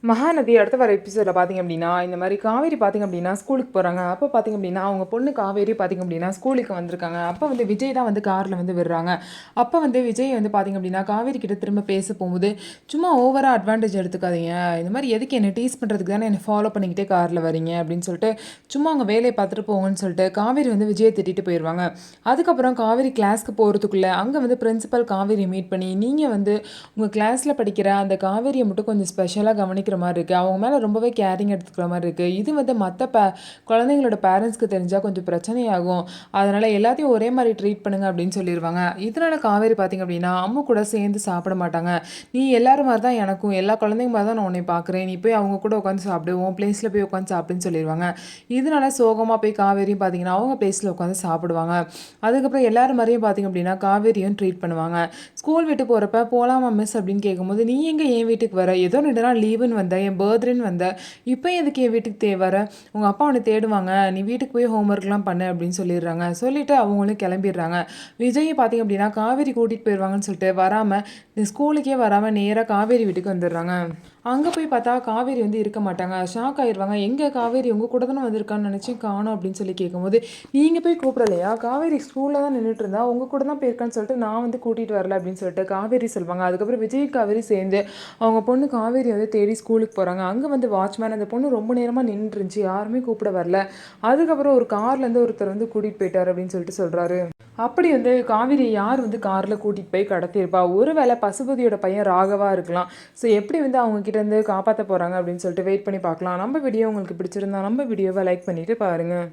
மகாநதி அடுத்த வர எபிசோடில் பார்த்திங்க அப்படின்னா இந்த மாதிரி காவேரி பார்த்திங்க அப்படின்னா ஸ்கூலுக்கு போகிறாங்க. அப்போ பார்த்திங்க அப்படின்னா அவங்க பொண்ணு காவேரி பார்த்திங்க அப்படின்னா ஸ்கூலுக்கு வந்திருக்காங்க. அப்போ வந்து விஜய் தான் வந்து காரில் வந்து விடுறாங்க. அப்போ வந்து விஜய் வந்து பார்த்திங்க அப்படின்னா காவேரி கிட்ட திரும்ப பேச போகும்போது, சும்மா ஓவராக அட்வான்டேஜ் எடுத்துக்காதீங்க, இந்த மாதிரி எதுக்கு என்னை டீஸ் பண்ணுறதுக்கு தானே என்னை ஃபாலோ பண்ணிக்கிட்டே காரில் வரீங்க அப்படின்னு சொல்லிட்டு சும்மா அவங்க வேலையை பார்த்துட்டு போங்கன்னு சொல்லிட்டு காவேரி வந்து விஜயை திட்டிட்டு போயிடுவாங்க. அதுக்கப்புறம் காவேரி கிளாஸ்க்கு போகிறதுக்குள்ளே அங்கே வந்து பிரின்சிபல் காவேரி மீட் பண்ணி, நீங்கள் வந்து உங்கள் கிளாஸில் படிக்கிற அந்த காவேரியை மட்டும் கொஞ்சம் ஸ்பெஷலாக கவனிக்கிற மாதிரி இருக்குது, அவங்க மேலே ரொம்பவே கேரிங் எடுத்துக்கிற மாதிரி இருக்குது, இது வந்து மற்ற குழந்தைங்களோட பேரண்ட்ஸ்க்கு தெரிஞ்சால் கொஞ்சம் பிரச்சனையாகும், அதனால் எல்லாத்தையும் ஒரே மாதிரி ட்ரீட் பண்ணுங்க அப்படின்னு சொல்லிடுவாங்க. இதனால் காவேரி பார்த்திங்க அப்படின்னா அம்மா கூட சேர்ந்து சாப்பிட மாட்டாங்க. நீ எல்லாரும் மாதிரி தான் எனக்கும், எல்லா குழந்தைங்க மாதிரி தான் நான் உன்னை பார்க்குறேன், நீ போய் அவங்க கூட உட்காந்து சாப்பிடு, உன் பிளேஸில் போய் உட்காந்து சாப்பிடுன்னு சொல்லிடுவாங்க. இதனால சோகமாக போய் காவேரியும் பார்த்திங்கன்னா அவங்க பிளேஸில் உட்காந்து சாப்பிடுவாங்க. அதுக்கப்புறம் எல்லாரும் மாதிரியும் பார்த்திங்க அப்படின்னா காவேரியும் ட்ரீட் பண்ணுவாங்க. ஸ்கூல் விட்டு போகிறப்ப போகலாமா மிஸ் அப்படின்னு கேட்கும்போது, நீ எங்கே என் வீட்டுக்கு வர, ஏதோ 2 நாள் லீவுன்னு வந்த, என் பர்த்டேன்னு வந்த, இப்போ எதுக்கு என் வீட்டுக்கு வர, உங்கள் அப்பா உன்னை தேடுவாங்க, நீ வீட்டுக்கு போய் ஹோம்ஒர்க்லாம் பண்ணு அப்படின்னு சொல்லிடுறாங்க. சொல்லிவிட்டு அவங்களும் கிளம்பிடுறாங்க. விஜய் பார்த்திங்க அப்படின்னா காவேரி கூட்டிகிட்டு போயிடுவாங்கன்னு சொல்லிட்டு வராமல், ஸ்கூலுக்கே வராமல் நேராக காவேரி வீட்டுக்கு வந்துடுறாங்க. அங்கே போய் பார்த்தா காவேரி வந்து இருக்க மாட்டாங்க. ஷாக் ஆயிடுவாங்க. எங்கே காவேரி உங்கள் கூட தானே வந்திருக்கான்னு நினச்சி காணோம் அப்படின்னு சொல்லி கேட்கும்போது, நீங்கள் போய் கூப்பிடலையா, காவேரி ஸ்கூலில் தான் நின்றுட்டு இருந்தா, உங்கள் கூட தான் போயிருக்கான்னு சொல்லிட்டு நான் வந்து கூட்டிகிட்டு வரல அப்படின்னு சொல்லிட்டு காவேரி சொல்லுவாங்க. அதுக்கப்புறம் விஜய் காவேரி சேர்ந்து அவங்க பொண்ணு காவேரி வந்து தேடி ஸ்கூலுக்கு போகிறாங்க. அங்கே வந்து வாட்ச்மேன் அந்த பொண்ணு ரொம்ப நேரமாக நின்றுருந்துச்சு, யாருமே கூப்பிட வரல, அதுக்கப்புறம் ஒரு கார்லேருந்து ஒருத்தர் வந்து கூட்டிகிட்டு போயிட்டார் அப்படின்னு சொல்லிட்டு சொல்கிறாரு. அப்படி வந்து காவேரி யார் வந்து காரில் கூட்டிகிட்டு போய் கடத்தியிருப்பா, ஒருவேளை பசுபதியோட பையன் ராகவா இருக்கலாம். ஸோ எப்படி வந்து அவங்க கிட்டேருந்து காப்பாற்ற போகிறாங்க அப்படின்னு சொல்லிட்டு வெயிட் பண்ணி பார்க்கலாம். நம்ம வீடியோ உங்களுக்கு பிடிச்சிருந்தா நம்ம வீடியோவை லைக் பண்ணிவிட்டு பாருங்கள்.